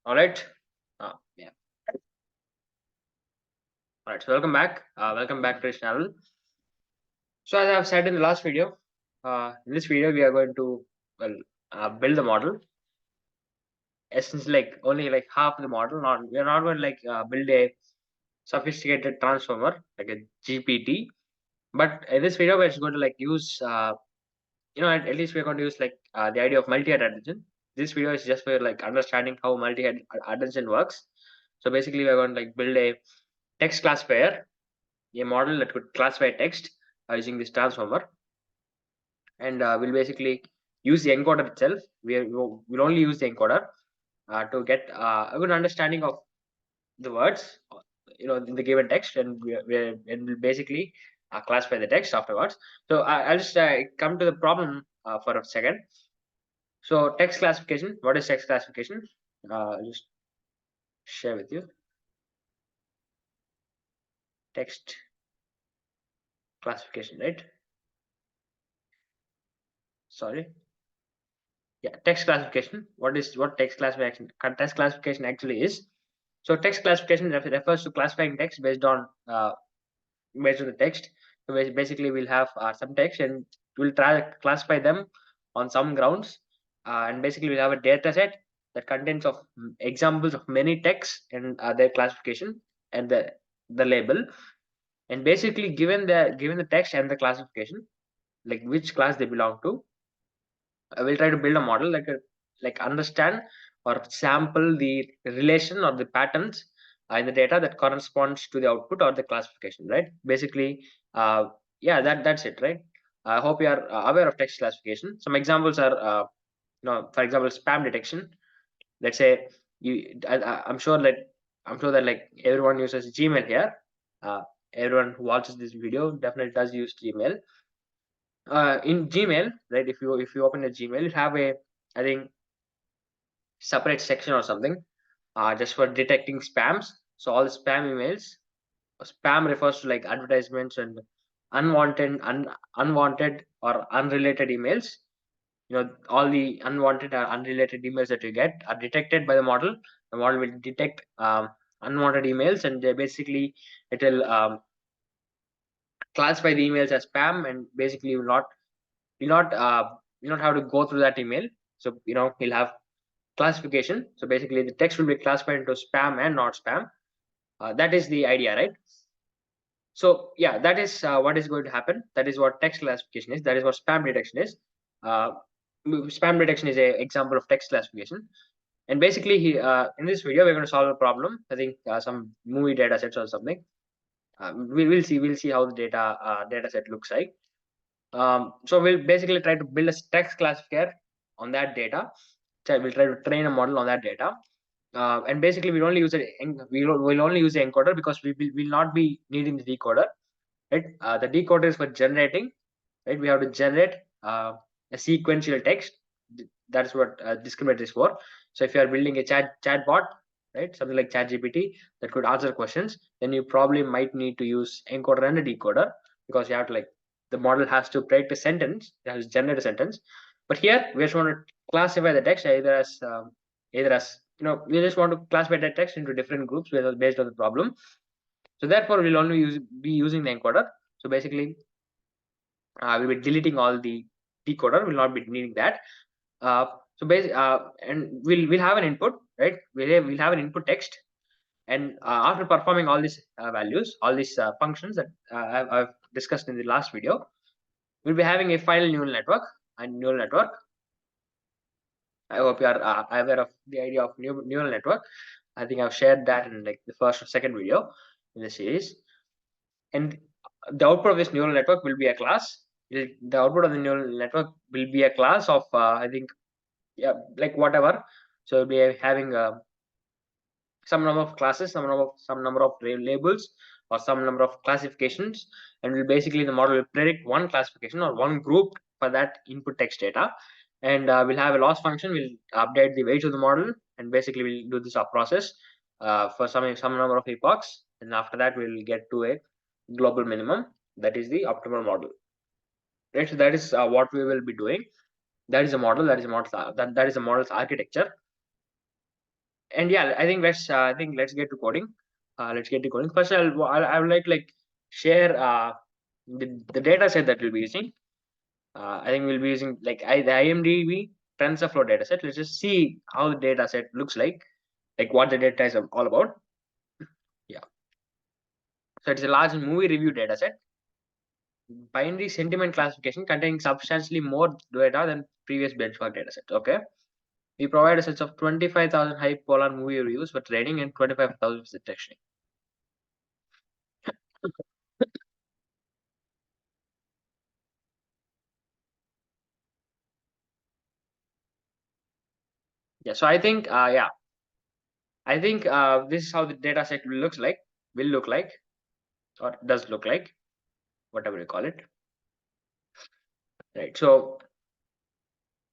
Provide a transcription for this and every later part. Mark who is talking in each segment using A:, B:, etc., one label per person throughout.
A: All right. Yeah. All right. So welcome back. Welcome back to this channel. So as I've said in the last video, in this video we are going to build the model. Essentially, like only like half the model. Not we are not going to build a sophisticated transformer like a GPT. But in this video, we're just going to use at least we're going to use the idea of multi-head attention. This video is just for understanding how multi-head attention works. So basically, we're going to build a text classifier, a model that could classify text using this transformer, and we'll basically use the encoder itself. We'll only use the encoder to get a good understanding of the words, in the given text, and we'll basically classify the text afterwards. So I'll just come to the problem for a second. So text classification. What is text classification? I'll just share with you. Text classification, right? Sorry. Yeah, text classification. What text classification actually is? So text classification refers to classifying text based on the text. So basically, we'll have some text, and we'll try to classify them on some grounds. And basically, we'll have a data set that contains of examples of many texts and their classification and the label. And basically, given the text and the classification, like which class they belong to, I will try to build a model like understand or sample the relation or the patterns in the data that corresponds to the output or the classification, right? Basically, yeah, that's it, right? I hope you are aware of text classification. Some examples are, for example, spam detection. Let's say I'm sure that like everyone uses Gmail here. Uh, Everyone who watches this video definitely does use Gmail. In Gmail, right? If you open a Gmail, you have a, I think, separate section or something just for detecting spams. So all the spam emails, spam refers to like advertisements and unwanted or unrelated emails. All the unwanted or unrelated emails that you get are detected by the model. The model will detect unwanted emails, and they basically it will classify the emails as spam, and basically will not have to go through that email. So he'll have classification. So basically, the text will be classified into spam and not spam. That is the idea, right? So yeah, that is what is going to happen. That is what text classification is. That is what spam detection is. Uh, Spam detection is a example of text classification. And basically, in this video, we're going to solve a problem. I think some movie data sets or something. We'll see how the data set looks like. So we'll basically try to build a text classifier on that data. So we'll try to train a model on that data. And basically, we'll only use the encoder because we will not be needing the decoder, right? The decoder is for generating, right? We have to generate a sequential text. That's what discriminator is for. So if you are building a chatbot, right, something like ChatGPT that could answer questions, then you probably might need to use encoder and a decoder, because you have to the model has to predict a sentence, it has to generate a sentence. But here we just want to classify the text either as we just want to classify that text into different groups based on the problem. So therefore, we'll only be using the encoder. So basically, we'll be deleting all the decoder. We'll not be needing that. And we'll have an input, right? We'll have an input text, and after performing all these values, all these functions that I've discussed in the last video, we'll be having a final neural network. And neural network, I hope you are aware of the idea of neural network. I think I've shared that in like the first or second video in the series. And the output of this neural network will be a class. The output of the neural network will be a class of I think, yeah, like whatever. So we'll be having some number of classes, some number of labels, or some number of classifications, and will basically the model will predict one classification or one group for that input text data. And we'll have a loss function. We'll update the weight of the model, and basically we'll do this process for some number of epochs, and after that we'll get to a global minimum. That is the optimal model, right? So that is what we will be doing. That is a model. That is a model's architecture. And yeah, I think let's get to coding. Let's get to coding. First, I would like share the data set that we'll be using. I think we'll be using the IMDb TensorFlow data set. Let's just see how the data set looks like what the data is all about. Yeah. So it's a large movie review data set. Binary sentiment classification containing substantially more data than previous benchmark data set. Okay. We provide a set of 25,000 high polar movie reviews for training and 25,000 for texturing. Yeah. So I think, this is how the data set will look like, or does look like, whatever you call it. Right. So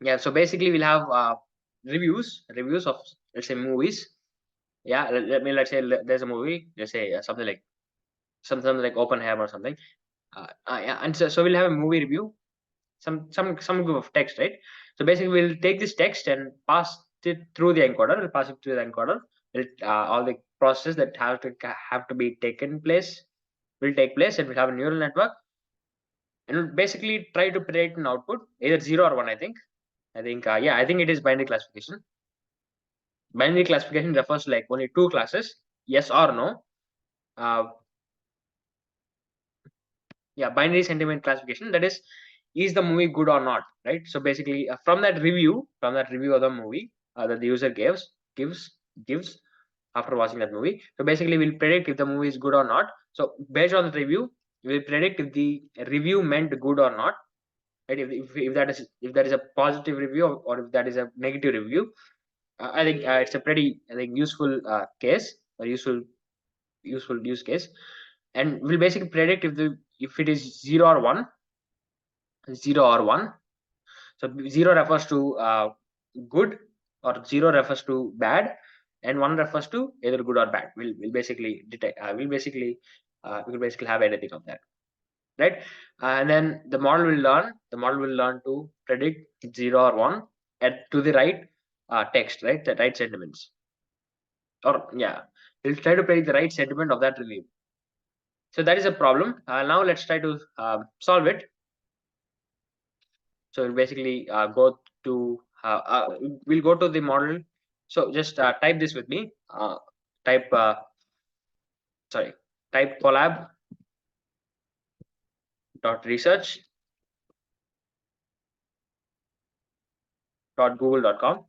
A: yeah. So basically, we'll have reviews of, let's say, movies. Yeah. Let's say there's a movie. Let's say something like something like Open Ham or something. Yeah, and so we'll have a movie review, some group of text, right? So basically, we'll take this text and pass it through the encoder. We'll pass it through the encoder. All the processes that have to be taken place will take place, and we'll have a neural network, and we'll basically try to predict an output, either 0 or 1. I think it is binary classification. Binary classification refers to like only two classes, yes or no. Uh, yeah, binary sentiment classification, that is the movie good or not, right? So basically, from that review of the movie that the user gives after watching that movie. So basically, we'll predict if the movie is good or not. So based on the review, we'll predict if the review meant good or not, right? If that is a positive review, or if that is a negative review. I think it's a pretty, I think, useful case, or useful use case. And we'll basically predict if it is 0 or 1. So 0 refers to good, or 0 refers to bad, and 1 refers to either good or bad. We'll basically detect. We will basically have anything of that, right? And then the model will learn. The model will learn to predict 0 or 1 at to the right text, right? The right sentiments, or yeah, we'll try to predict the right sentiment of that review. So that is a problem. Now let's try to solve it. So we'll basically we'll go to the model. So just type this with me. Type sorry, type collab dot research dot google.com.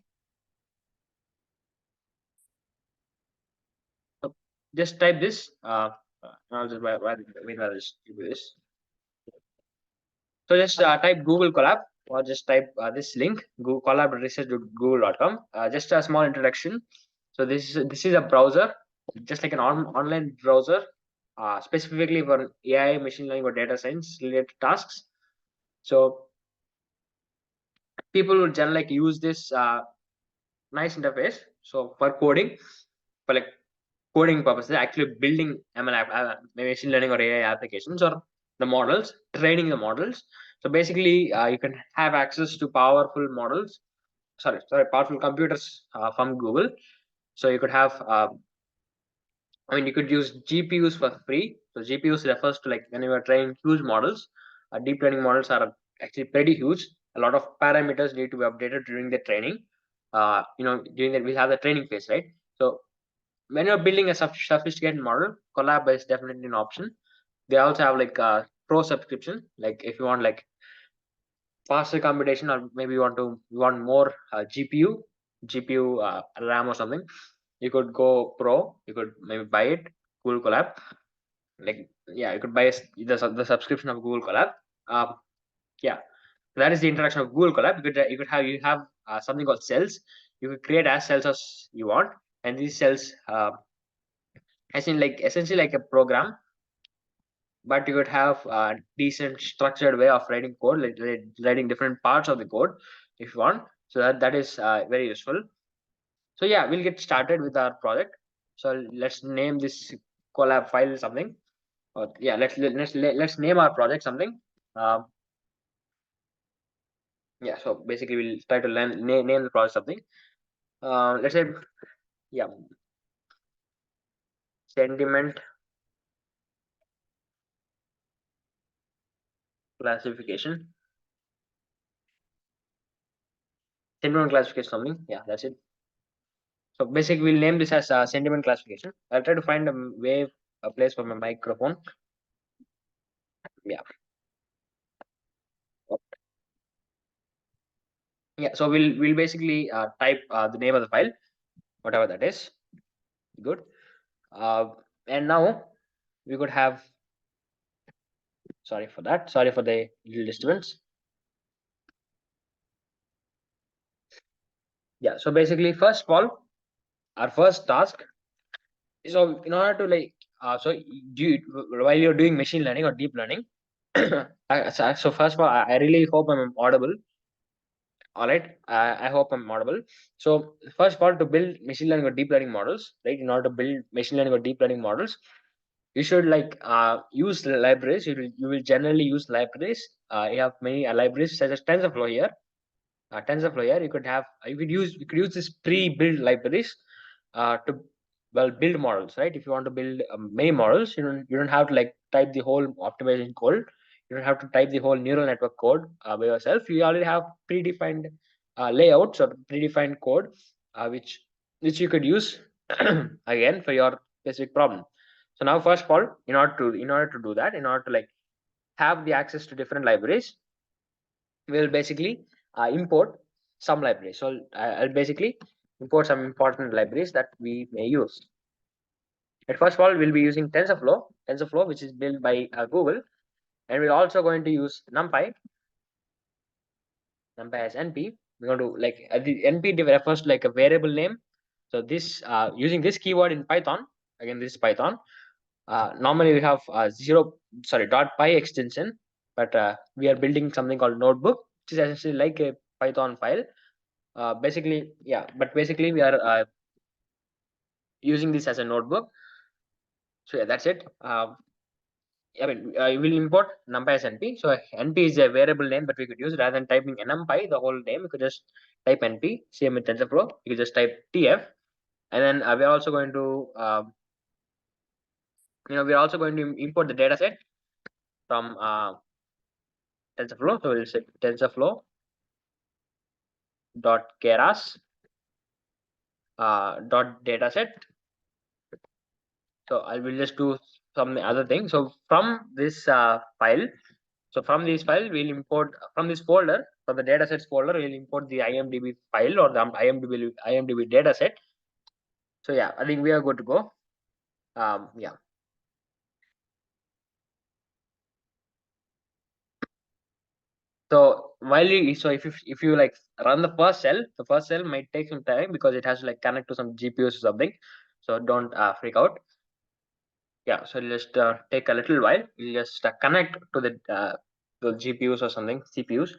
A: So just type this. I'll just wait while I just do this. So just type Google Colab, or just type this link, Google Collab research.google.com. Just a small introduction. So this is a browser, just like an online browser, specifically for AI, machine learning, or data science related tasks. So people would generally like use this nice interface. So for coding, for like coding purposes, actually building machine learning or AI applications, or the models, training the models. So basically, you can have access to powerful models. Powerful computers from Google. So you could have, you could use GPUs for free. So GPUs refers to like when you are training huge models. Deep learning models are actually pretty huge. A lot of parameters need to be updated during the training. During that we have the training phase, right? So when you're building a sophisticated model, Collab is definitely an option. They also have like a pro subscription. Like if you want like faster computation, or maybe you want more GPU RAM or something, you could go pro. You could maybe buy it, Google Collab. Like yeah, you could buy the subscription of Google Collab. Um, yeah, that is the introduction of Google Colab. You have something called cells. You could create as cells as you want, and these cells, essentially like a program, but you could have a decent structured way of writing code, like writing different parts of the code if you want. So that is very useful. So yeah, we'll get started with our project. So let's name this collab file something. Or yeah, let's name our project something. Um, yeah, so basically we'll try to name the project something. Let's say Yeah, sentiment classification. Sentiment classification something. Yeah, that's it. So basically, we'll name this as sentiment classification. I'll try to find a place for my microphone. Yeah, yeah. So we'll basically type the name of the file, whatever that is. Good. Uh, and now we could have. Sorry for that. Sorry for the little disturbance. Yeah. So basically, first of all, our first task. So in order to so while you're doing machine learning or deep learning, so first of all, I really hope I'm audible. All right, I hope I'm audible. So first of all, to build machine learning or deep learning models, right? In order to build machine learning or deep learning models, you should use the libraries. You will generally use libraries. You have many libraries such as TensorFlow here. TensorFlow here, you could use this pre-built libraries to build models, right? If you want to build many models, you don't have to like type the whole optimization code. You don't have to type the whole neural network code by yourself. You already have predefined layouts or predefined code, which you could use again for your specific problem. So now, first of all, in order to do that, in order to have the access to different libraries, we'll basically import some libraries. So I'll basically import some important libraries that we may use. And first of all, we'll be using TensorFlow, which is built by Google, and we're also going to use NumPy as NP. We're going to the NP refers to like a variable name. So this using this keyword in Python. Again, this is Python. Normally we have .py extension, but we are building something called notebook, which is essentially like a Python file. Basically we are using this as a notebook. So yeah, that's it. I mean, we'll import numpy as np. So np is a variable name that we could use rather than typing numpy the whole name. We could just type np. Same with TensorFlow, you could just type tf. And then we're also going to import the data set from TensorFlow. So we'll say TensorFlow dot keras dot dataset. So I will just do some other thing. So from this file, so from this file, we'll import from this folder, from the datasets folder, we'll import the IMDb file or the IMDb dataset. So yeah, I think we are good to go. Yeah. So if you like run the first cell might take some time because it has to like connect to some GPUs or something. So don't freak out. Yeah, so just take a little while. You just connect to the GPUs or something, CPUs.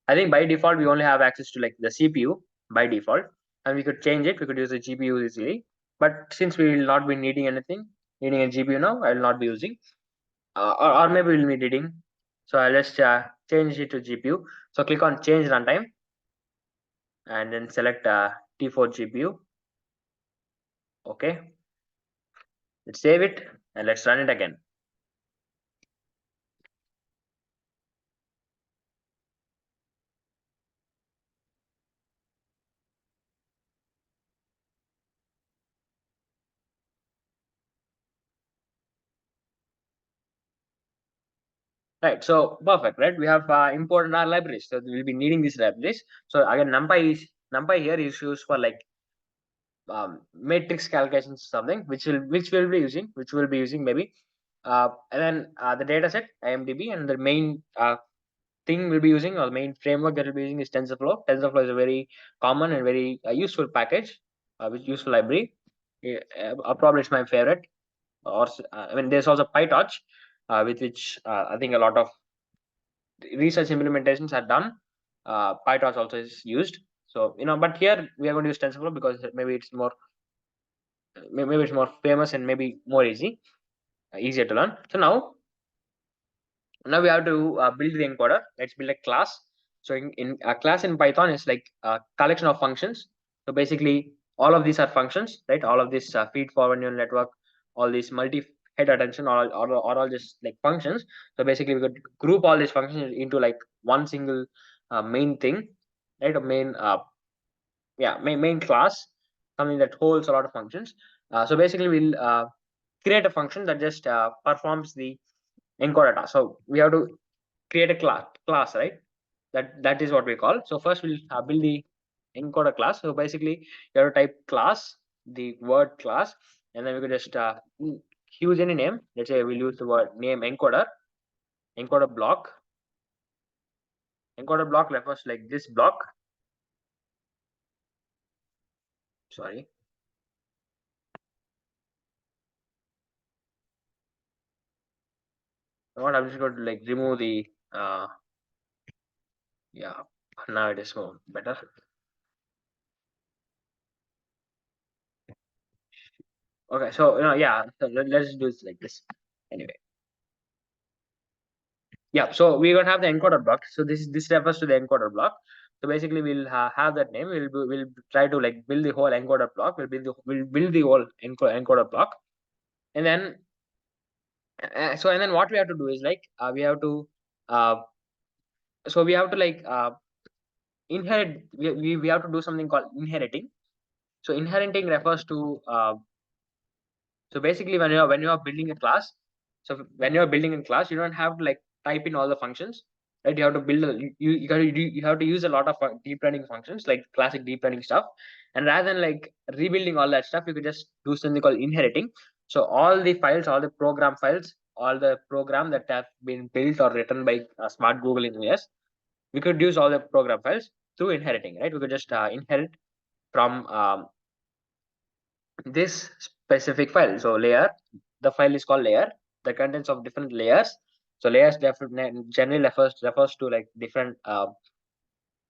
A: I think by default we only have access to like the CPU by default, and we could change it. We could use the GPU easily. But since we will not be needing a GPU now, I will not be using. Or maybe we'll be needing. So I'll just change it to GPU. So click on change runtime, and then select T4 GPU. Okay, let's save it and let's run it again. Right, so perfect, right? We have imported our libraries, so we'll be needing these libraries. So again, numpy here is used for like matrix calculations, something which we'll be using maybe. And then the data set IMDb, and the main thing we'll be using, or the main framework that we'll be using, is TensorFlow. TensorFlow is a very common and very useful package, which useful library. Probably it's my favorite. I mean, there's also PyTorch, with which I think a lot of research implementations are done. PyTorch also is used. So but here we are going to use TensorFlow because maybe it's more famous and maybe more easier to learn. So now we have to build the encoder. Let's build a class. So in a class in Python is like a collection of functions. So basically, all of these are functions, right? All of this feed forward neural network, all these multi head attention, all just like functions. So basically we could group all these functions into like one single main thing, right? A main main class, something that holds a lot of functions. So basically we'll create a function that just performs the encoder task. So we have to create a class, right? That is what we call. So first we'll build the encoder class. So basically you have to type class, the word class, and then we could just use any name. Let's say we'll use the word name encoder block. Encoder block refers to like this block. Sorry. What I'm just going to like remove the yeah, now it is more better. Okay, so yeah, so let's do this like this. Anyway, yeah, so we're gonna have the encoder block. So this refers to the encoder block. So basically, we'll have that name. We'll try to like build the whole encoder block. We'll build the whole encoder block, and then and then what we have to do is like uh we have to like inherit. We have to do something called inheriting. So inheriting refers to so basically, when you are building a class, so when you are building a class, you don't have to like type in all the functions, right? You have to build you have to use a lot of deep learning functions, like classic deep learning stuff, and rather than like rebuilding all that stuff, you could just do something called inheriting. So all the files, all the program files, all the program that have been built or written by smart Google engineers, we could use all the program files through inheriting, right? We could just inherit from this specific file. So layer, the file is called layer, the contents of different layers. So layers generally refers to like different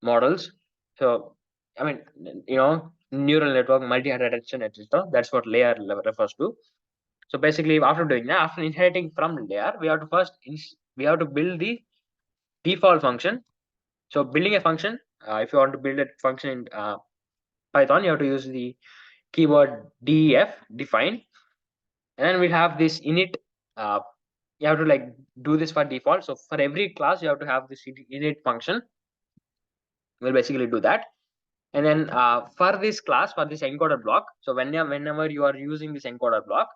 A: models. So I mean, neural network, multi-head attention, etc. That's what layer refers to. So basically, after doing that, after inheriting from layer, we have to we have to build the default function. So building a function, if you want to build a function in Python, you have to use the keyword def, define, and then we have this init. uh, you have to like do this for default. So for every class you have to have this init function. We'll basically do that. And then for this class, for this encoder block, so whenever you are using this encoder block,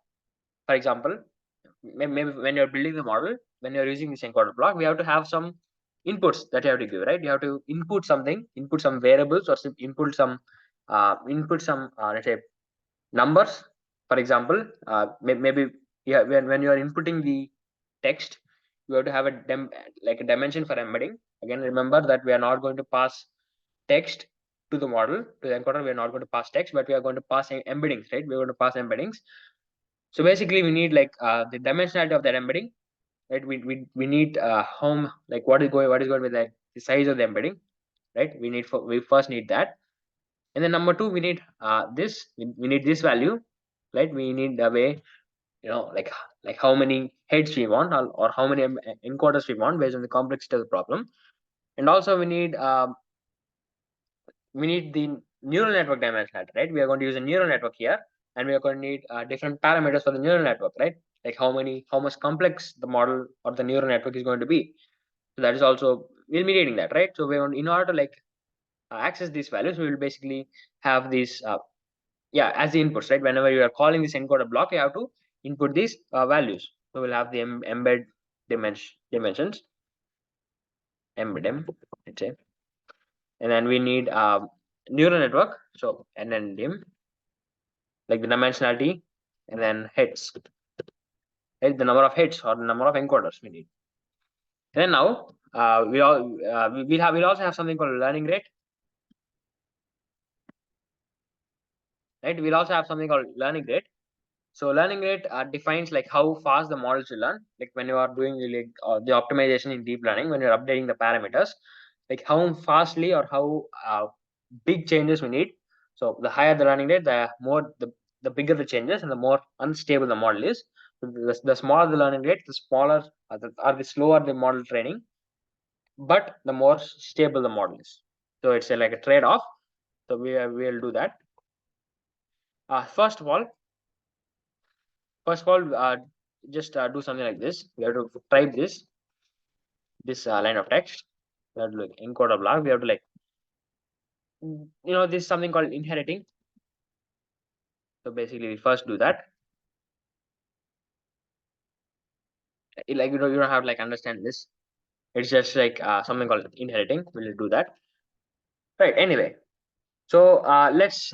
A: for example, maybe when you're building the model, when you're using this encoder block, we have to have some inputs that you have to give, right? You have to input something, input some variables, or input some let's say numbers. For example, maybe yeah, when you are inputting the text, you have to have like a dimension for embedding. Again, remember that we are not going to pass text to the model, to the encoder. We are not going to pass text, but we are going to pass embeddings, right? We're going to pass embeddings. So basically we need like the dimensionality of that embedding, right? We need home, like what is going with the size of the embedding, right? We first need that. And then number two, we need we need this value, right? We need the way, like how many heads we want, or how many encoders we want based on the complexity of the problem. And also we need the neural network dimensionality, right? We are going to use a neural network here, and we are going to need different parameters for the neural network, right? Like how much complex the model or the neural network is going to be. So that is also, we'll be needing that, right? So we want, in order to like access these values, we will basically have these as the inputs, right? Whenever you are calling this encoder block, you have to input these values. So we'll have the embed dimensions, embed, let's say. And then we need neural network. So and then dim, like the dimensionality, and then heads, right? The number of heads or the number of encoders we need. And then now we'll also have something called learning rate, right? We'll also have something called learning rate. So learning rate defines like how fast the models will learn. Like when you are doing the optimization in deep learning, when you're updating the parameters, like how fastly or how big changes we need. So the higher the learning rate, the bigger the changes and the more unstable the model is. So the smaller the learning rate, the smaller or the slower the model training, but the more stable the model is. So it's like a trade-off. So we'll do that. First of all, first of all, just do something like this. We have to type this line of text. We have to like encode a block. We have to like this is something called inheriting. So basically, we first do that. Like you don't have to like understand this. It's just like something called inheriting. We'll do that. Right. Anyway, so let's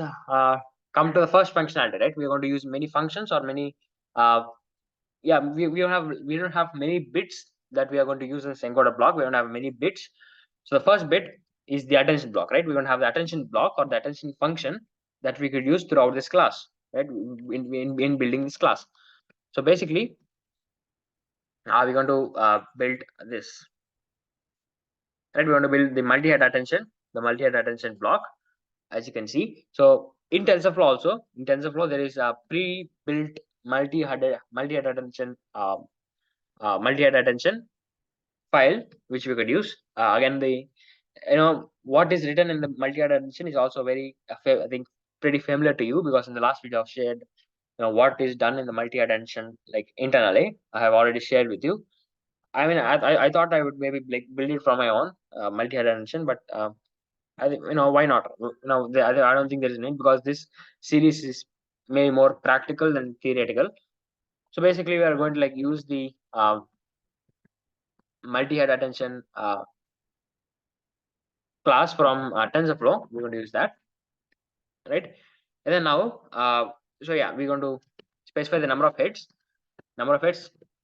A: come to the first functionality. Right, we're going to use many functions or many. Yeah, we don't have many bits that we are going to use in this encoder block. We don't have many bits. So the first bit is the attention block. Right, we're going to have the attention block or the attention function that we could use throughout this class. Right, in building this class. So basically, we're going to build this. Right, we want to build the multi-head attention block, as you can see. So in TensorFlow also, in TensorFlow there is a pre-built multi-head attention multi-head attention file which we could use. Again, the what is written in the multi-head attention is also very I think pretty familiar to you, because in the last video I've shared what is done in the multi-head attention like internally. I have already shared with you. I mean, I thought I would maybe like build it from my own multi-head attention, but I think why not? I don't think there is a need, because this series is maybe more practical than theoretical. So basically, we are going to like use the multi-head attention class from TensorFlow. We're going to use that, right? And then now, so yeah, we're going to specify the number of heads,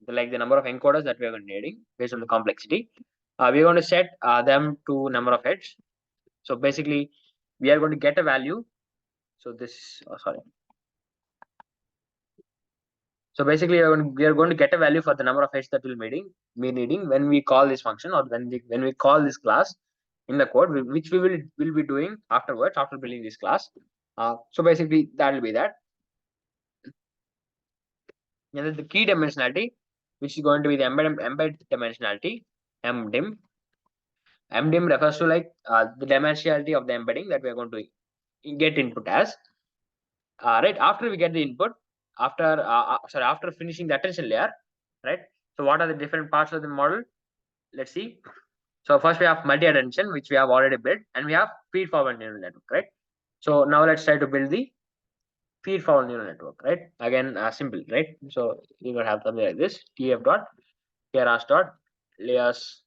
A: like the number of encoders that we are going to needing based on the complexity. We're going to set them to number of heads. So basically, we are going to get a value. So this, sorry. So basically, we are going to get a value for the number of heads that we'll be needing when we call this function, or when we call this class in the code, which we will be doing afterwards after building this class. So basically, that will be that. And then the key dimensionality, which is going to be the embed dimensionality, MDIM. MDIM refers to like the dimensionality of the embedding that we are going to get input as. Right after we get the input, after finishing the attention layer, right? So what are the different parts of the model? Let's see. So first we have multi-attention, which we have already built, and we have feed-forward neural network, right? So now let's try to build the feed-forward neural network, right? Again, simple, right? So we will have something like this: tf dot keras dot layers,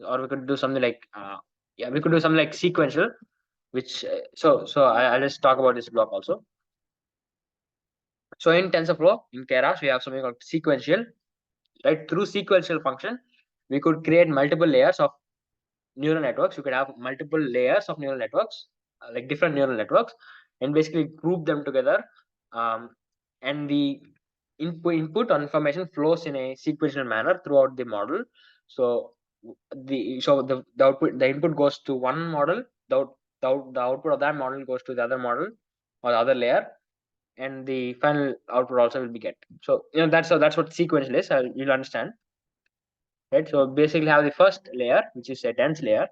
A: or we could do something like yeah, we could do something like sequential, which I'll just talk about this block also. So in TensorFlow, in Keras, we have something called sequential, right? Through sequential function, we could create multiple layers of neural networks. You could have multiple layers of neural networks, like different neural networks, and basically group them together. And the input on information flows in a sequential manner throughout the model. So the input goes to one model, the output of that model goes to the other model or the other layer, and the final output also will be get. So that's what sequential is. You'll understand, right? So basically have the first layer, which is a dense layer.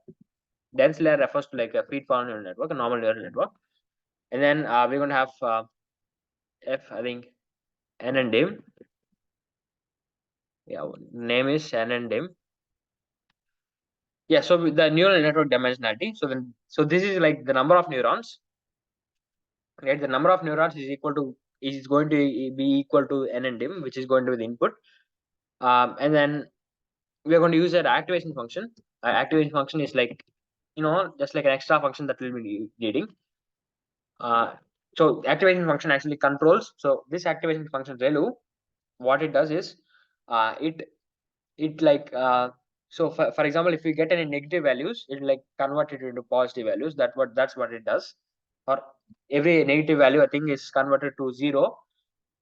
A: Dense layer refers to like a feed-forward neural network, a normal neural network. And then we're going to have f, I think, n and dim. Yeah, name is n and dim. Yeah, so with the neural network dimensionality, so this is like the number of neurons, right? The number of neurons is going to be equal to n and dim, which is going to be the input. And then we are going to use that activation function. Activation function is like just like an extra function that we'll be needing. So activation function actually controls. So this activation function relu, what it does is it like so for example, if we get any negative values, it will like convert it into positive values. That's what it does. Or every negative value, I think, is converted to 0.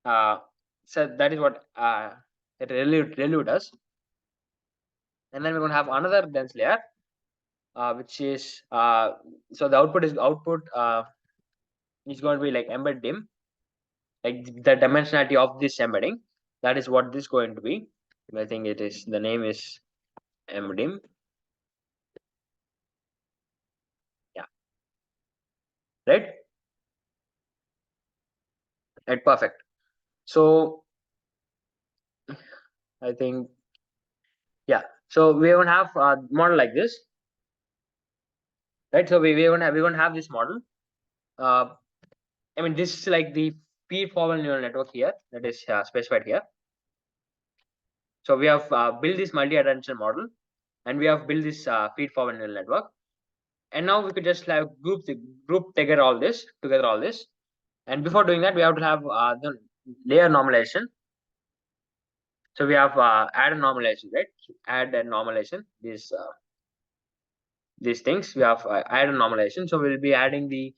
A: So that is what it relu does. And then we're going to have another dense layer, which is so the output is going to be like embed dim, like the dimensionality of this embedding. That is what this is going to be. I think it is, the name is mdim. Yeah, right. Right, perfect. So I think, yeah. So we're gonna have a model like this, right? So we're gonna have this model. Uh, I mean, this is like the feed forward neural network here that is specified here. So we have built this multi-attention model, and we have built this feed forward neural network. And now we could just have group together all this. And before doing that, we have to have the layer normalization. So we have add a normalization, right? Add a normalization. These things we have add a normalization. So we'll be adding the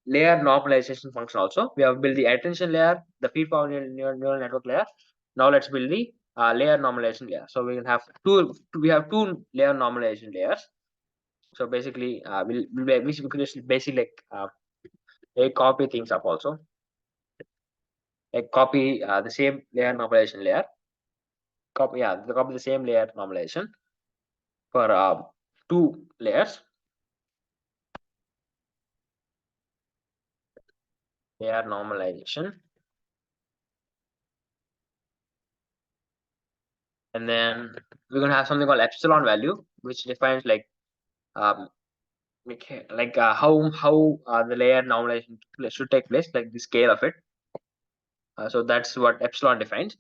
A: layer normalization function also. We have built the attention layer, the feed forward neural network layer. Now let's build the layer normalization layer. So we will have two layer normalization layers. So basically, we could just basically like copy things up also, like copy the same layer normalization layer. Copy the same layer normalization for two layers. Layer normalization, and then we're gonna have something called epsilon value, which defines um how the layer normalization should take place, like the scale of it. So that's what epsilon defines,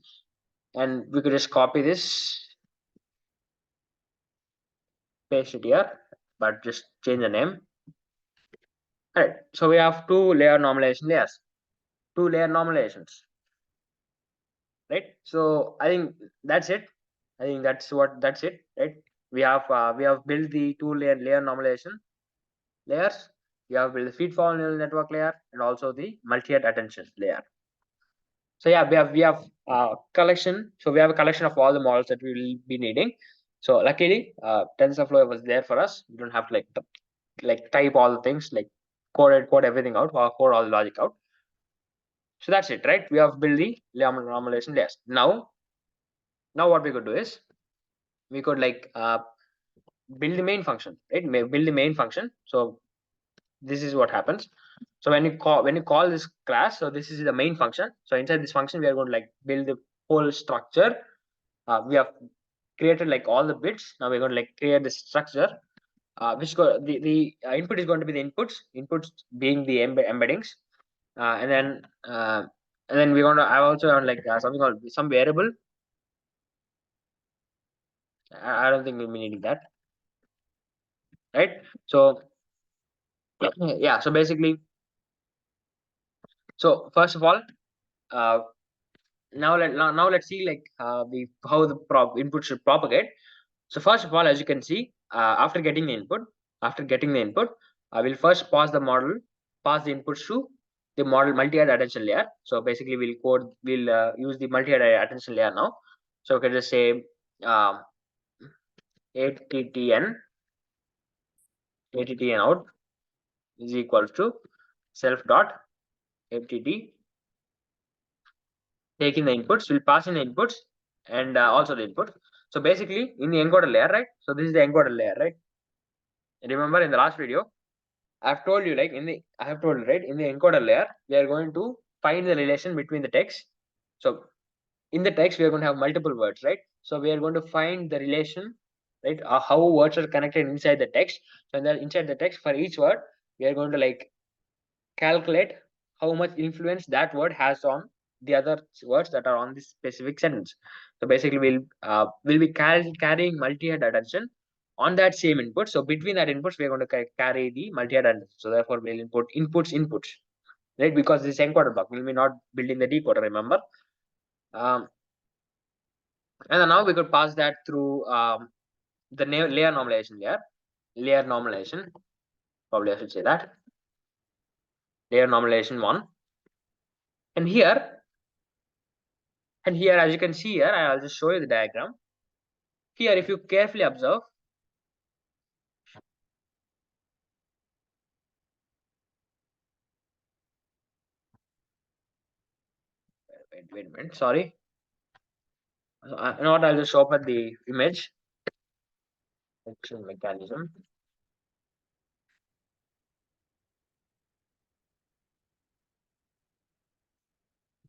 A: and we could just copy this, paste it here, but just change the name. All right. So we have two layer normalization layers, two layer normalizations, right? So I think that's it. I think that's it, right? We have built the two layer normalization layers. We have built the feed forward neural network layer and also the multi-head attention layer. So yeah, we have collection. So we have a collection of all the models that we will be needing. So luckily, TensorFlow was there for us. You don't have to like type all the things, like code everything out or code all the logic out. So that's it, right? We have built the normalization layers. Now what we could do is we could build the main function, right? Build the main function. So this is what happens. So when you call this class, so this is the main function. So inside this function, we are going to like build the whole structure. We have created like all the bits. Now we're going to like create the structure. The input is going to be the inputs being the embeddings, and then we're going to have also on something called some variable. I don't think we'll be needing that, right? So yeah, so basically, so first of all, uh, now let's see the how the input should propagate. So first of all, as you can see, after getting the input, I will first pass the inputs to the model multi-head attention layer. So basically, we'll use the multi-head attention layer now. So we can just say um, ATTN ATTN out is equals to self dot FTT, taking the inputs, we'll pass in the inputs and also the input. So basically, in the encoder layer, right? So this is the encoder layer, right? Remember in the last video, I've told you I have told you, right, in the encoder layer, we are going to find the relation between the text. So in the text, we are going to have multiple words, right? So we are going to find the relation, right? How words are connected inside the text. So inside the text, for each word, we are going to calculate how much influence that word has on the other words that are on this specific sentence. So basically, we'll be carrying multi-head attention on that same input. So between that inputs, we're going to carry the multi-head attention. So therefore, we'll input inputs, right? Because this encoder block will be not building the decoder. Remember, um, and then now we could pass that through the layer normalization layer. Layer normalization. Probably I should say that layer normalization one. And here as you can see here, I'll just show you the diagram. Here, if you carefully observe, wait a minute, sorry. You know what? I'll just open the image action mechanism.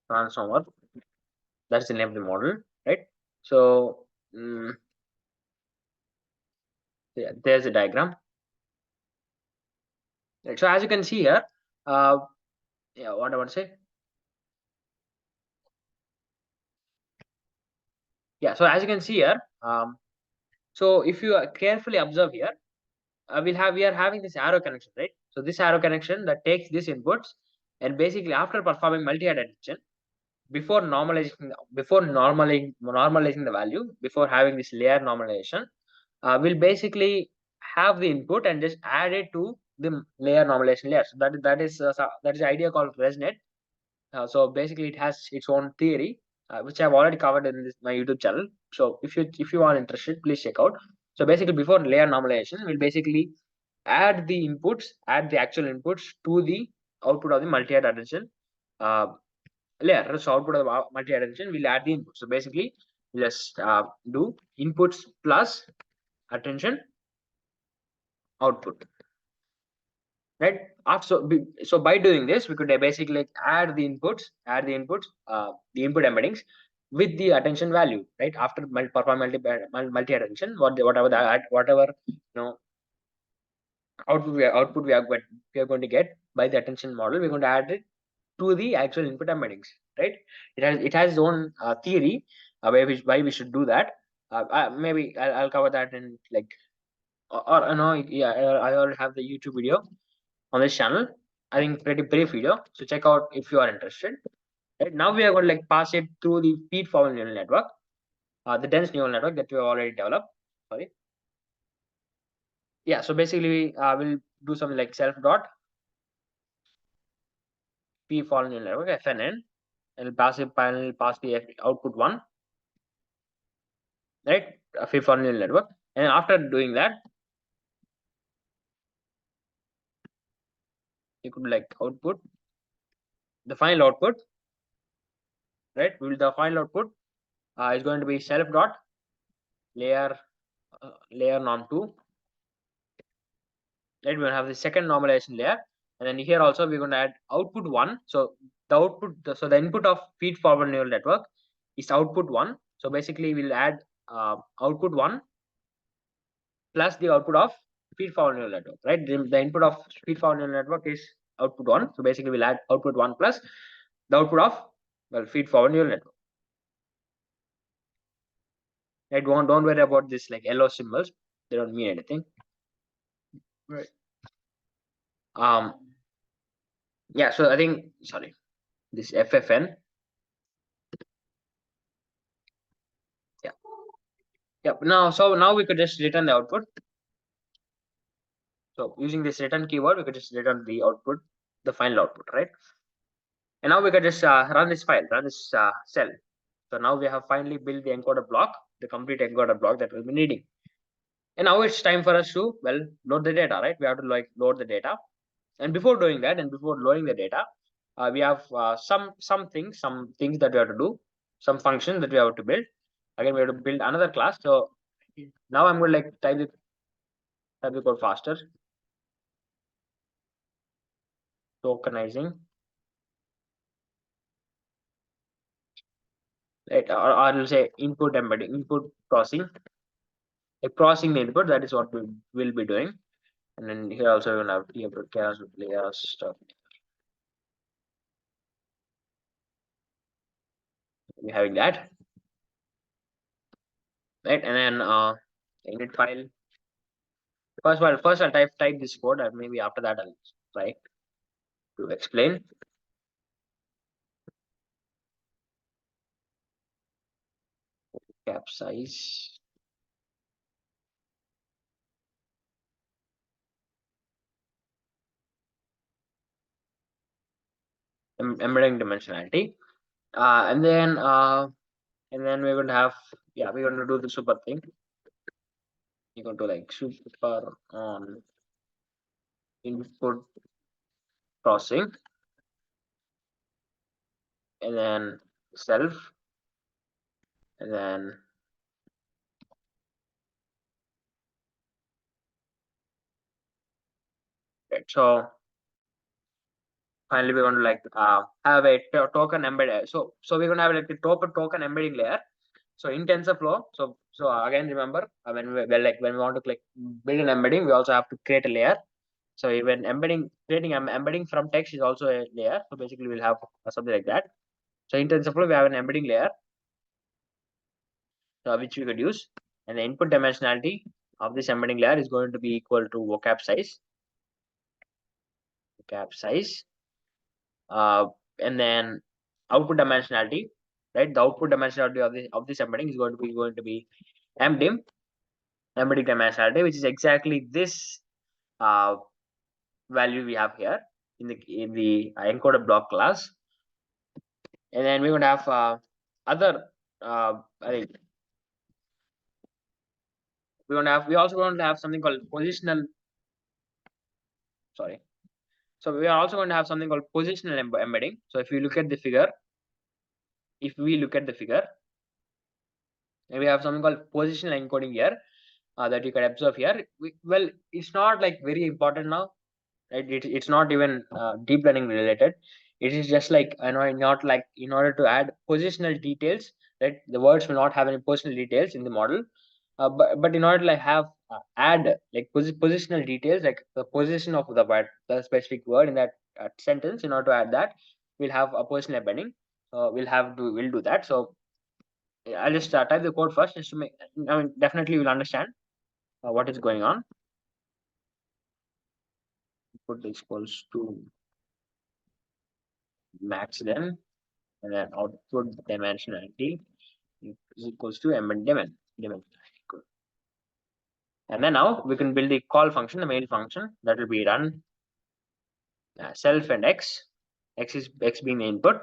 A: transformer. That's the name of the model, right? So yeah, there's a diagram. Right. So as you can see here, uh, yeah, what I want to say, yeah. So as you can see here, so if you carefully observe here, we are having this arrow connection, right? So this arrow connection that takes these inputs, and basically after performing multi-head addition, before normalizing the value, before having this layer normalization, we'll basically have the input and just add it to the layer normalization layer. So that is the idea called resonate. So basically, it has its own theory, which I've already covered in my YouTube channel. So if you are interested, please check out. So basically, before layer normalization, we'll basically add the actual inputs to the output of the multi-head attention uh, layer. So output of the multi-head attention, we'll add the input. So basically, we'll just do inputs plus attention output, right? So by doing this, we could basically like add the inputs, the input embeddings with the attention value, right? After perform multi attention, whatever output we are going to get by the attention model, we're going to add it to the actual input embeddings, right? It has its own theory, why we should do that. Maybe I'll cover that in like, or no, yeah, I already have the YouTube video on this channel. I think pretty brief video. So check out if you are interested. Right now we are going to like pass it through the feed forward neural network, the dense neural network that we have already developed. Sorry. Yeah. So basically, we'll do something like self dot feed forward neural network FNN, and we'll pass the output one, right? A feed forward neural network, and after doing that, you could like output the final output, right? Will the final output is going to be self dot layer layer norm 2, right? We're going to have the second normalization layer, and then here also we're going to add output one. So the input of feed forward neural network is output one. So basically we'll add output one plus the output of feed forward neural network, right? The input of feed forward neural network is output one. So basically we'll add output one plus the output of, well, feed forward neural network. Right? Don't worry about this like yellow symbols. They don't mean anything. Right. Um. Yeah. So I think, sorry, this FFN. Yeah. Yeah. Now we could just return the output. So using this return keyword, we could just return the output, the final output, right? And now we can just run this cell. So now we have finally built the encoder block, the complete encoder block that we'll be needing. And now it's time for us to, well, load the data, right? We have to like load the data. And before doing that, and before loading the data, we have some things that we have to do, some functions that we have to build. Again, we have to build another class. So now I'm going to like type the code faster. Tokenizing, right? Or will say input embedding, input processing, like processing the input. That is what we will be doing. And then here also we're gonna have here chaos layers stuff. We're having that, right? And then init file. First I'll type this code, and maybe after that I'll try to explain. Cap size. Embedding dimensionality. And then we're going to have, yeah, we're going to do the super thing. You're going to like super on input processing, and then self, and then right. So finally we're going to like have a token embedded. So we're going to have like the token embedding layer. So in TensorFlow, so again remember when when we want to click build an embedding, we also have to create a layer. So even creating embedding from text is also a layer. So basically we'll have something like that. So in TensorFlow we have an embedding layer which we could use, and the input dimensionality of this embedding layer is going to be equal to vocab size, uh, and then output dimensionality, right? The output dimensionality of this embedding is going to be mdim, embedding dimensionality, which is exactly this uh, value we have here in the encoder block class. And then we're going to have other I think we also going to have something called positional, sorry. So we are also going to have something called positional embedding. So if you look at the figure, if we look at the figure, and we have something called positional encoding here that you can observe here. Well, it's not like very important now, right? It's not even deep learning related. It is just like, I know, not like in order to add positional details, right? The words will not have any positional details in the model, but in order to like have add like positional details, like the position of the word, the specific word in that sentence, in order to add that, we'll have a positional embedding. We'll do that. So I'll just type the code first, just to make. I mean, definitely you'll understand what is going on. Input equals to max then, and then output dimensionality is equals to m and dimension. And then now we can build the call function, the main function that will be run self and x being the input,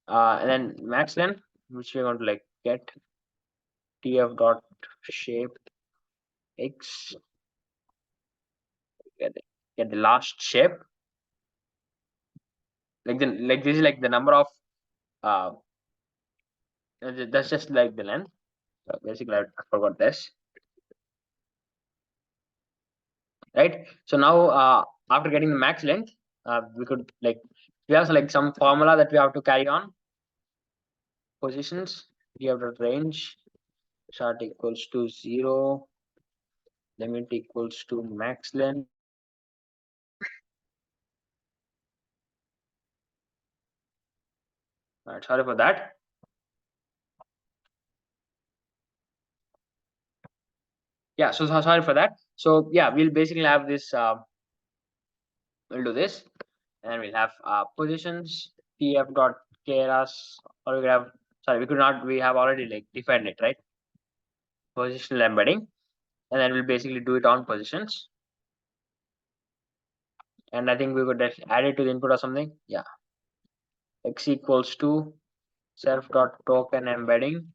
A: and then max length, which we're going to like get tf dot shape x, get the last shape, like this is like the number of that's just like the length. So basically I forgot this, right? So now after getting the max length, we could like, we have like some formula that we have to carry on. Positions, we have the range start equals to 0, limit equals to max length. Sorry for that. Yeah, so sorry for that. So yeah, we'll basically have this we'll do this, and we'll have positions tf dot keras, or we have, sorry, we could not, we have already like defined it, right? Positional embedding, and then we'll basically do it on positions, and I think we could just add it to the input or something. Yeah, x equals to self dot token embedding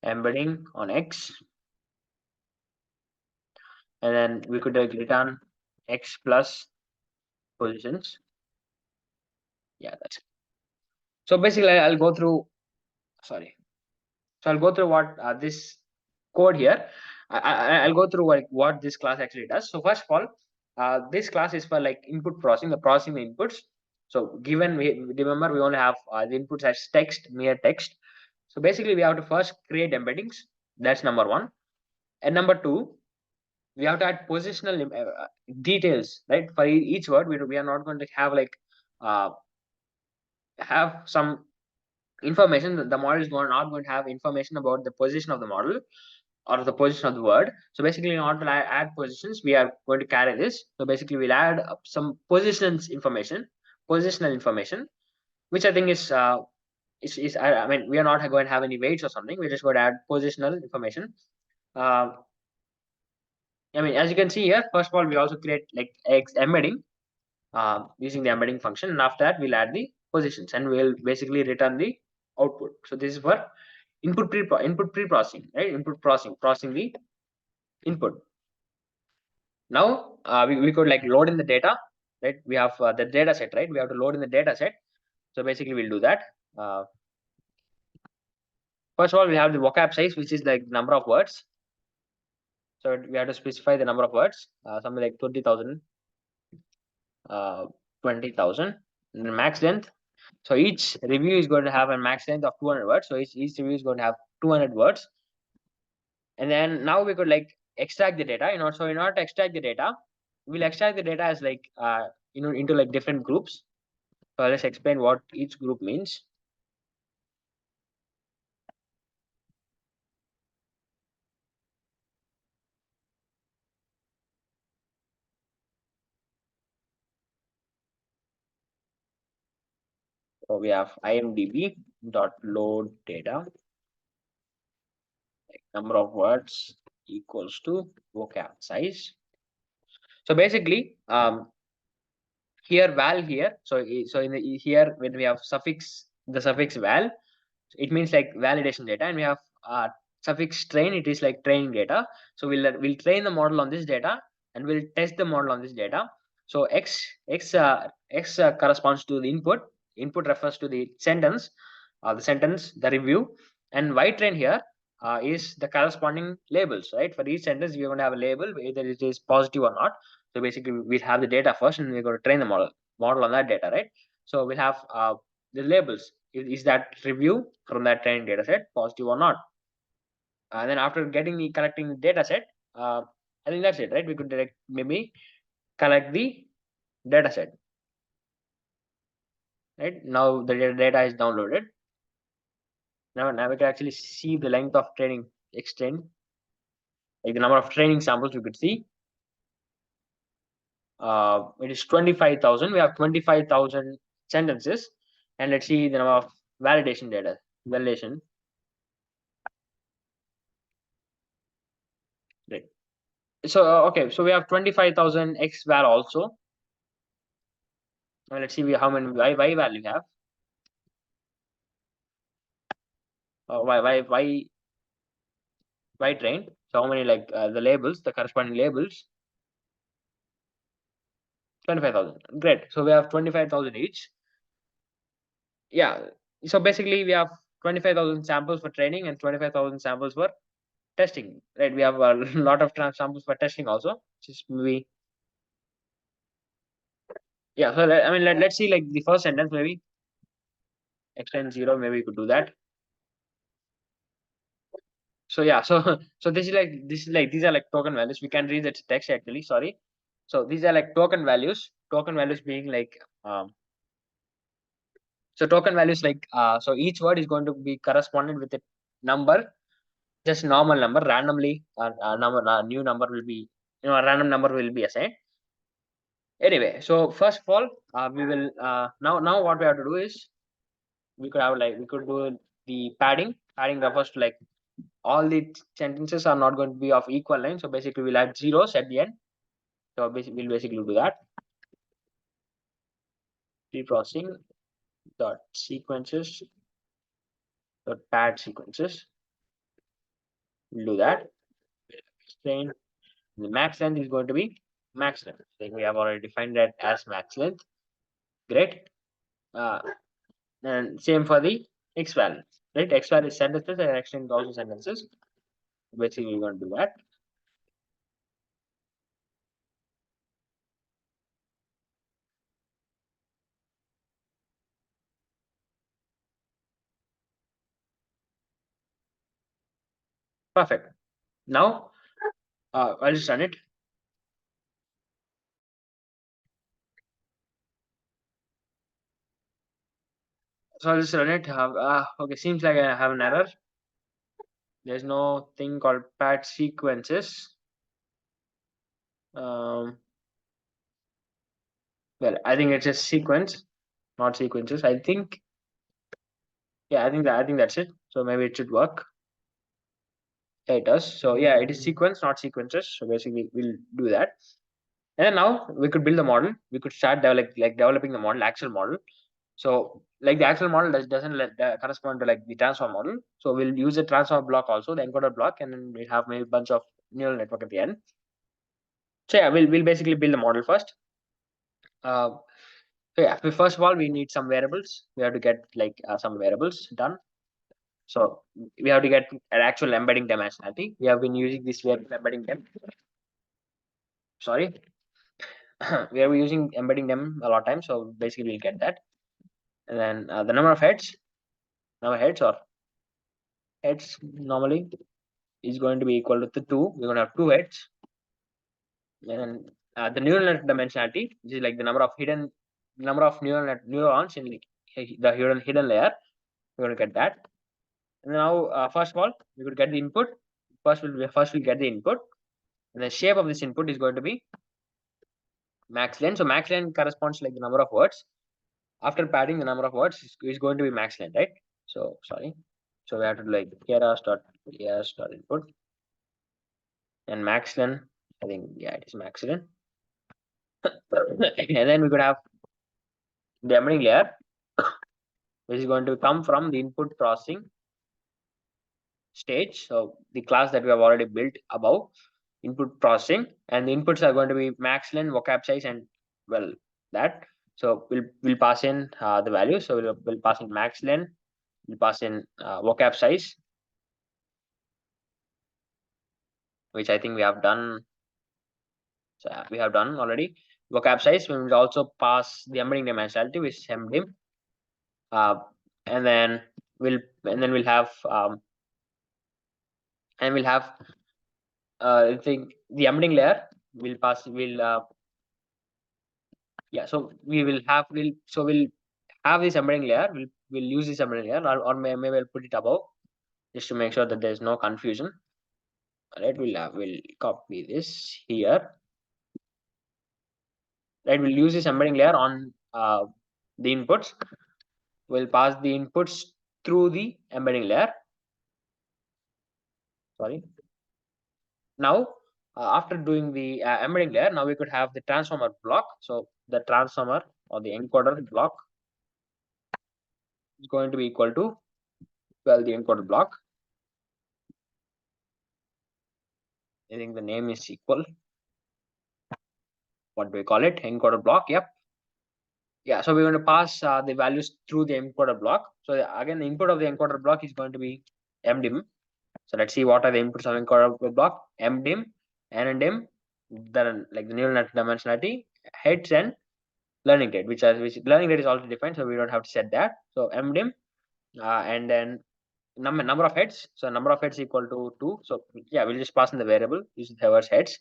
A: on x, and then we could like return x plus positions. Yeah, that's it. So basically I'll go through, sorry, so I'll go through what this code here. I'll go through like what this class actually does. So first of all, this class is for like input processing, the processing the inputs. So given we remember we only have the inputs as text, mere text. So basically we have to first create embeddings. That's number one. And number two, we have to add positional details, right? For each word, we are not going to have like uh, have some information. The model is not going to have information about the position of the model or the position of the word. So basically, in order to add positions, we are going to carry this. So basically, we'll add some positional information, which I think is I mean, we are not going to have any weights or something. We're just going to add positional information. Uh, I mean, as you can see here, first of all, we also create like X embedding using the embedding function, and after that, we'll add the positions, and we'll basically return the output. So this is for input pre-processing, right? Processing the input. Now we could like load in the data, right? We have the data set, right? We have to load in the data set. So basically we'll do that. First of all, we have the vocab size, which is like number of words. So we have to specify the number of words, something like 20,000 20,000. Max length. So each review is going to have a max length of 200 words. So each review is going to have 200 words. And then now we could like extract the data. So in order to extract the data, we'll extract the data as like into like different groups. So let's explain what each group means. So we have IMDb dot load data, number of words equals to vocab size. So basically, here val here. So in the here when we have the suffix val, it means like validation data, and we have suffix train, it is like training data. So we'll train the model on this data, and we'll test the model on this data. So x corresponds to the input refers to the sentence, the review, and y train here is the corresponding labels, right? For each sentence we're going to have a label, either it is positive or not. So basically we'll have the data first, and we're going to train the model on that data, right? So we'll have the labels. Is that review from that training data set positive or not? And then after collecting the data set, I think that's it, right? We could maybe collect the data set, right? Now the data is downloaded. Now we can actually see the length of training extend, like the number of training samples we could see. It is 25,000. We have 25,000 sentences, and let's see the number of validation data. Validation. Right. So okay, so we have 25,000 x val also. Let's see how many y value we have. Y train. So how many like the labels, the corresponding labels? 25,000. Great. So we have 25,000 each. Yeah. So basically we have 25,000 samples for training and 25,000 samples for testing. Right. We have a lot of samples for testing also. Just maybe. Yeah. So let's see like the first sentence maybe extend 0. Maybe we could do that. So yeah. So this is like these are like token values. We can read the text actually. Sorry. So these are like token values. Token values being like so token values like so each word is going to be corresponded with a number, just normal number, randomly new number will be, a random number will be assigned. Anyway, so first of all, we will now what we have to do is we could do the padding. Padding refers to like all the sentences are not going to be of equal length. So basically we'll add zeros at the end. So we'll basically do that. Preprocessing dot sequences dot pad sequences. We'll do that. Explain. The max length is going to be max length. Like we have already defined that as max length. Great. Uh, and same for the x value, right? X value is sentences and x length also sentences. Basically, we're going to do that. Perfect. Now, I'll just run it. So I'll just run it. Okay, seems like I have an error. There's no thing called pad sequences. Um, well, I think it's a sequence, not sequences. I think, yeah, I think that's it. So maybe it should work. Yeah, it does. So yeah, it is sequence, not sequences. So basically, we'll do that. And then now we could build the model. We could start developing the model, actual model. So like the actual model doesn't correspond to like the transform model. So we'll use the transform block also, the encoder block, and then we have maybe a bunch of neural network at the end. So yeah, we'll basically build the model first. Uh, so yeah, first of all, we need some variables. We have to get like some variables done. So we have to get an actual embedding dimensionality. We have been using this way of embedding them. Sorry. we are using embedding them a lot of times, so basically we'll get that. And then the number of heads, or heads normally is going to be equal to the 2. We're going to have 2 heads. And the neural net dimensionality, which is like the number of neurons in the hidden layer. We're going to get that. And now, first of all, we could get the input. First, we'll get the input, and the shape of this input is going to be max length. So max length corresponds to like the number of words. After padding, the number of words is going to be max length, right? So sorry. So we have to do like dot input and max length. I think it is max length. And then we could have the embedding layer, which is going to come from the input processing stage. So the class that we have already built above, input processing, and the inputs are going to be max length, vocab size, and well that. So we'll pass in the value. So we'll pass in max length, we'll pass in vocab size, which I think we have done. So we have done already. Vocab size. We will also pass the embedding dimensionality, which is mdim, and then we'll have I think the embedding layer will pass will yeah. So we'll have this embedding layer. We'll use this embedding layer, or maybe we'll put it above just to make sure that there's no confusion. Right, we'll copy this here. Right, we'll use this embedding layer on the inputs. We'll pass the inputs through the embedding layer. Sorry. Now, after doing the embedding layer, now we could have the transformer block. So the transformer or the encoder block is going to be equal to, well, the encoder block. I think the name is equal. What do we call it? Encoder block. Yep. Yeah. So we're going to pass the values through the encoder block. So again, the input of the encoder block is going to be mdim. So let's see what are the inputs of encoder block: mdim, ndim, then like the neural net dimensionality, heads, and learning rate, which learning rate is already defined, so we don't have to set that. So mdim, and then number of heads. So number of heads equal to 2. So yeah, we'll just pass in the variable using the heads.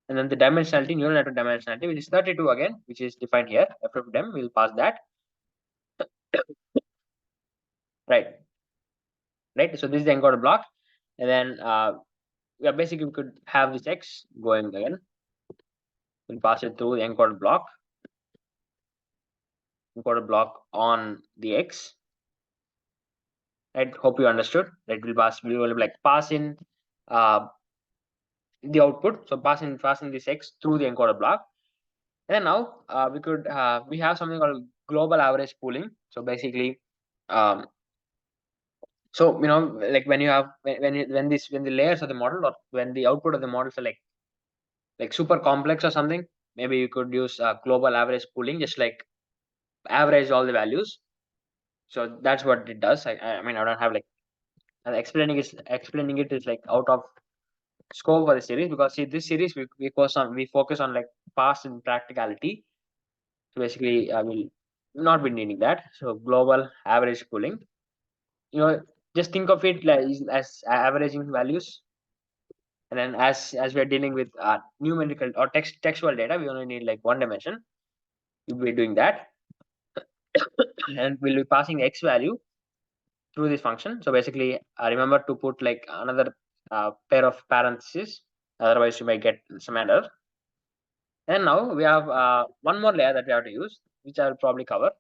A: And then the dimensionality, neural network dimensionality, which is 32 again, which is defined here. FFDem, we'll pass that. Right. So this is the encoder block. And then yeah, basically we could have this X going again. We'll pass it through the encoder block on the X. Right. Hope you understood. Right. We will like pass in the output. So passing this X through the encoder block. And then now we have something called global average pooling. So basically, so like when you have when the layers of the model, or when the output of the models are like super complex or something, maybe you could use global average pooling, just like average all the values. So that's what it does. I mean, I don't have like explaining it is like out of scope for the series, because see, this series we focus on like past and practicality. So basically, I will not be needing that. So global average pooling, just think of it like as averaging values. And then as we're dealing with numerical or textual data, we only need like one dimension. We'll be doing that, and we'll be passing the x value through this function. So basically, remember to put like another pair of parentheses, otherwise you might get some error. And now we have one more layer that we have to use, which I'll probably cover,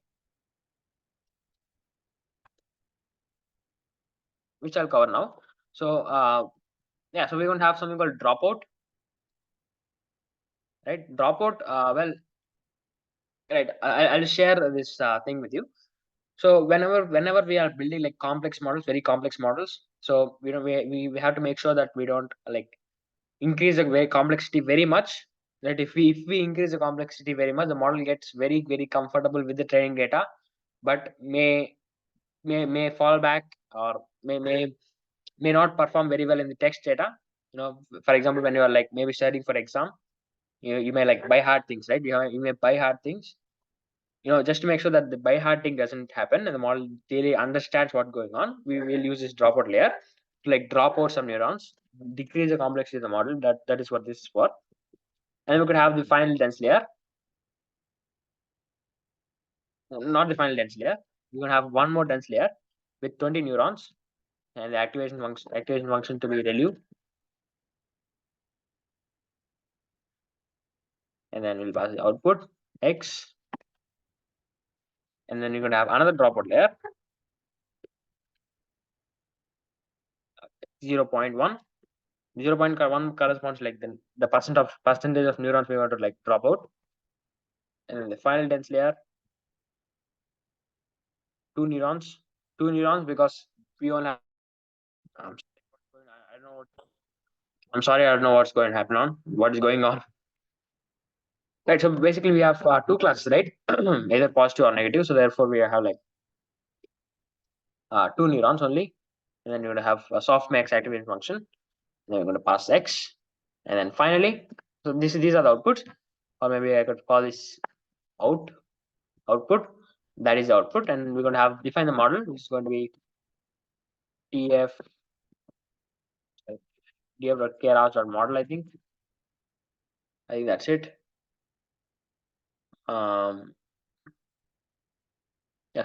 A: now. So yeah, so we're going to have something called dropout, right? Dropout, well, right, I'll share this thing with you. So whenever we are building like very complex models, so we have to make sure that we don't like increase the complexity very much. That if we increase the complexity very much, the model gets very very comfortable with the training data, but may fall back, or may not perform very well in the text data. For example, when you are like maybe studying for exam, You may like buy hard things, right? You may buy hard things, just to make sure that the by hard thing doesn't happen and the model really understands what's going on. We will use this dropout layer to like drop out some neurons, decrease the complexity of the model. That is what this is for. And we could have the final dense layer, not the final dense layer. We're gonna have one more dense layer with 20 neurons, and the activation function to be ReLU, and then we'll pass the output X, and then you're gonna have another dropout layer 0.1. 0.1 corresponds like the percentage of neurons we want to like drop out, and then the final dense layer 2 neurons, 2 neurons because we only have. I'm sorry, I don't know. I'm sorry, I don't know what's going to happen on. What is going on? Right. So basically, we have two classes, right? Either positive or negative. So therefore, we have like 2 neurons only, and then you're going to have a softmax activation function. Then we're going to pass X, and then finally, so these are the outputs, or maybe I could call this output. That is the output, and we're going to have define the model, which is going to be tf df.keras.model. I think that's it. Yeah,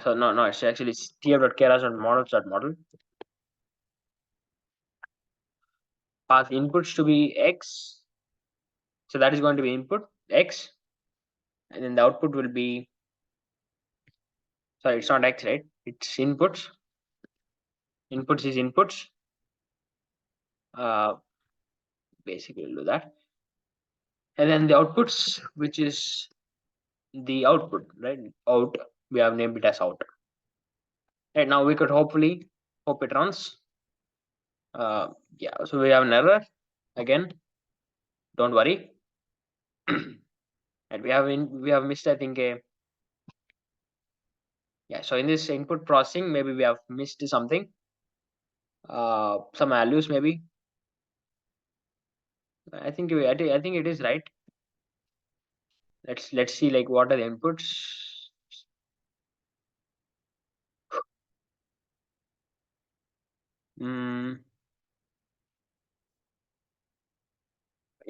A: so no, it's actually tf.keras.models.model. Pass inputs to be X, so that is going to be input X, and then the output will be, sorry, it's not X, right? It's inputs. Inputs is inputs. Basically we'll do that, and then the outputs, which is the output, right? Out, we have named it as out. Right now we could hopefully hope it runs. Yeah, so we have an error again. Don't worry. And we have missed, I think, a, yeah. So in this input processing, maybe we have missed something. Some values maybe. I think it is right. Let's see like what are the inputs.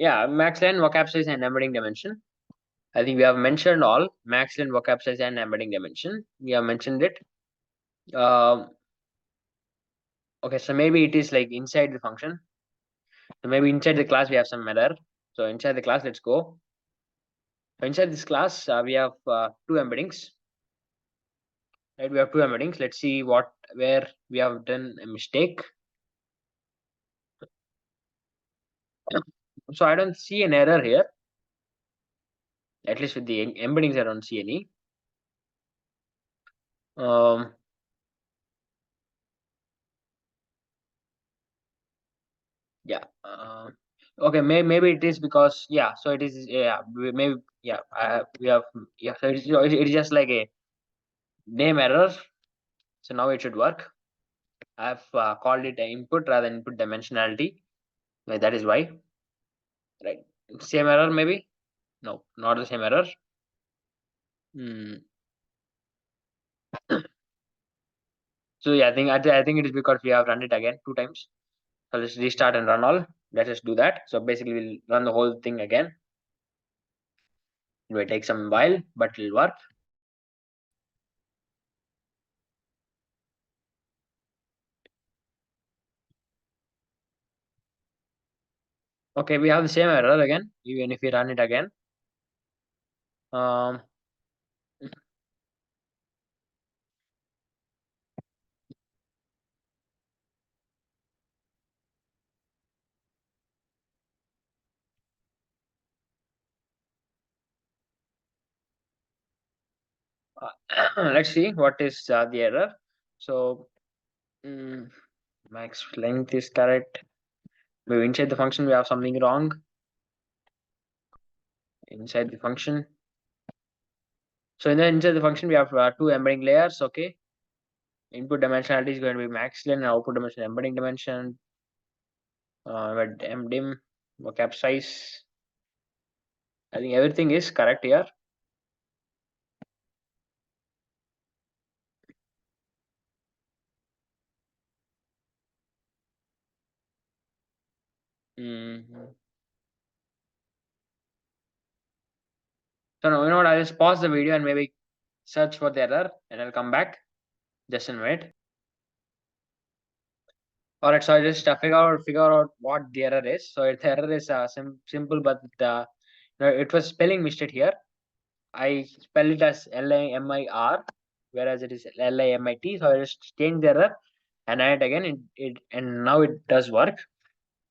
A: Yeah, max len, vocab size, and embedding dimension. I think we have mentioned all max len, vocab size, and embedding dimension. We have mentioned it. Okay, so maybe it is like inside the function. So maybe inside the class we have some error. So inside the class, let's go. So inside this class, we have two embeddings. Right, we have two embeddings. Let's see where we have done a mistake. So I don't see an error here. At least with the embeddings, I don't see any. Yeah. Okay, maybe it is because, yeah. So it is, yeah. Maybe, yeah. We have, yeah. So it's just like a name error. So now it should work. I've called it an input rather than input dimensionality. That is why. Right. Same error maybe. No, not the same error. So yeah, I think it is because we have run it again 2 times. So let's restart and run all. Let us do that. So basically, we'll run the whole thing again. It will take some while, but it'll work. Okay, we have the same error again, even if we run it again. Um, let's see what is the error. So max length is correct. Maybe inside the function we have something wrong. Inside the function. So inside the function we have two embedding layers. Okay. Input dimensionality is going to be max length and output dimension embedding dimension. Mdim vocab size. I think everything is correct here. Mhm. So now, you know what? I'll just pause the video and maybe search for the error, and I'll come back. Just a minute. All right, so I just figure out what the error is. So the error is simple, but it was spelling mistake here. I spell it as LAMIR, whereas it is LAMIT. So I just change the error and add it again. And now it does work.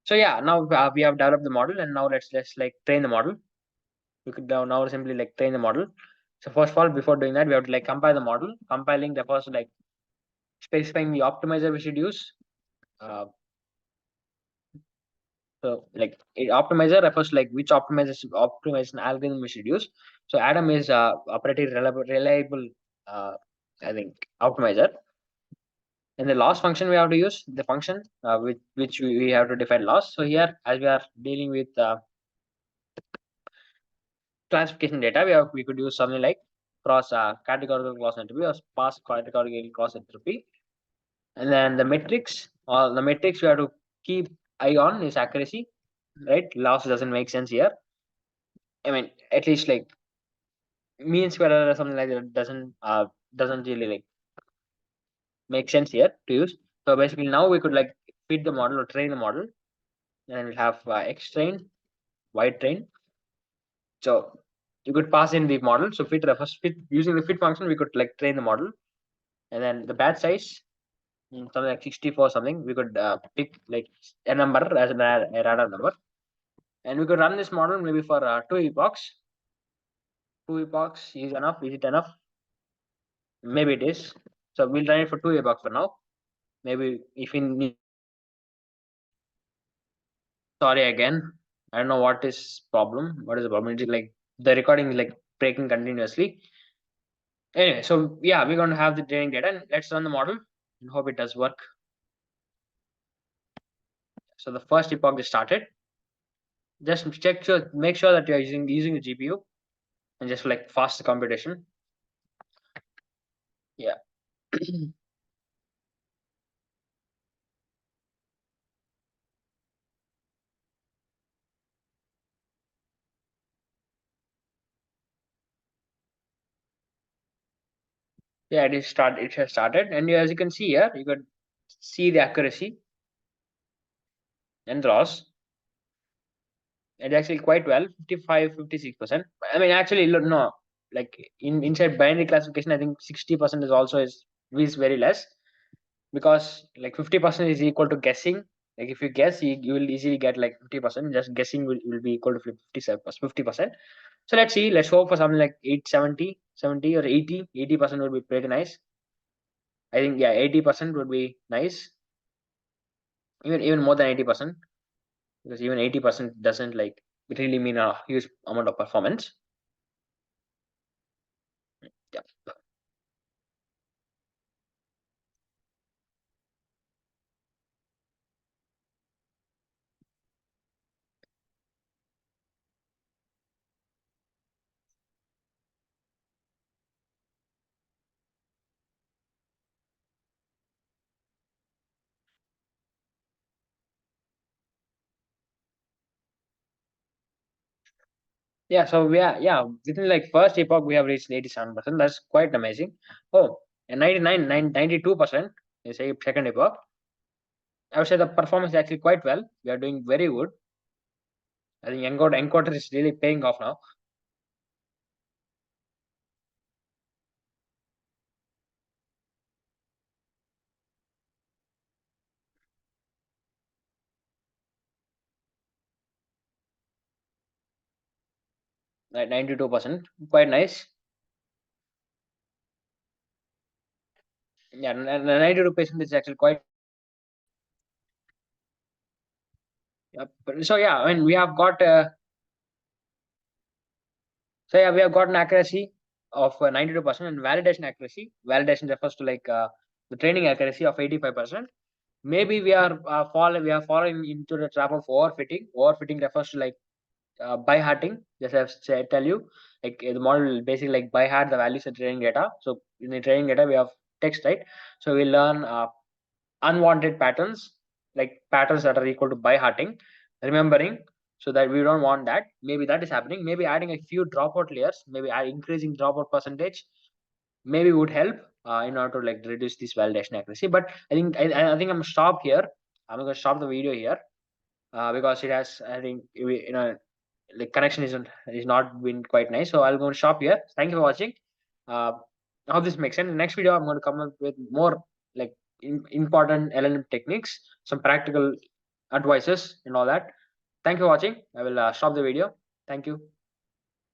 A: So yeah, now we have developed the model, and now let's like train the model. We could now simply like train the model. So first of all, before doing that, we have to like compile the model. Compiling the first like specifying the optimizer we should use. Uh, so like optimizer refers to like which optimization algorithm we should use. So Adam is operating reliable I think optimizer. And the loss function we have to use the function with which we have to define loss. So here as we are dealing with classification data, we could use something like cross categorical cross entropy or sparse categorical cross entropy. And then the metrics we have to keep eye on is accuracy, right? Loss doesn't make sense here. I mean, at least like mean square error or something like that doesn't really like make sense here to use. So basically now we could like feed the model or train the model, and we'll have X train, Y train. So you could pass in the model. So fit using the fit function, we could like train the model, and then the batch size, something like 64 something. We could pick like a number as a random number, and we could run this model maybe for 2 epochs. 2 epochs is enough. Is it enough? Maybe it is. So we'll run it for 2 epochs for now. Maybe if we need. Sorry again. I don't know what is problem. What is the problem? It's like the recording is like breaking continuously. Anyway, so yeah, we're going to have the training data, and let's run the model and hope it does work. So the first epoch is started. Just make sure that you're using the GPU and just like fast computation. Yeah. Yeah, it has started, and as you can see here, you could see the accuracy and loss. It's actually quite well, 55, 56%. I mean, actually, no, like inside binary classification, I think 60% is also is very less, because like 50% is equal to guessing. Like if you guess, you will easily get like 50%. Just guessing will be equal to 57 50%. So let's see. Let's hope for something like 870, 70 or 80% would be pretty nice. I think yeah, 80% would be nice. Even more than 80%, because even 80% doesn't like really mean a huge amount of performance. Yeah. Yeah, so yeah, within like first epoch we have reached 87%. That's quite amazing. Oh, and 92% is a second epoch. I would say the performance is actually quite well. We are doing very good. I think encoder is really paying off now. Like 92%, quite nice. Yeah, 92% is actually quite. So yeah, I mean we have got so yeah, we have got an accuracy of 92% and validation accuracy. Validation refers to like the training accuracy of 85%. Maybe we are falling into the trap of overfitting. Overfitting refers to like by hearting. Just have said, tell you, like the model basically like by heart the values of training data. So in the training data we have text, right? So we learn unwanted patterns, like patterns that are equal to by hearting, remembering, so that we don't want that. Maybe that is happening. Maybe adding a few dropout layers, maybe increasing dropout percentage, maybe would help in order to like reduce this validation accuracy. But I think I'm stop here. I'm gonna stop the video here because it has, I think, like connection is not been quite nice. So I'll go and stop here. Thank you for watching. uh I hope this makes sense. In the next video I'm going to come up with more like important LLM techniques, some practical advices and all that. Thank you for watching. I will stop the video. Thank you.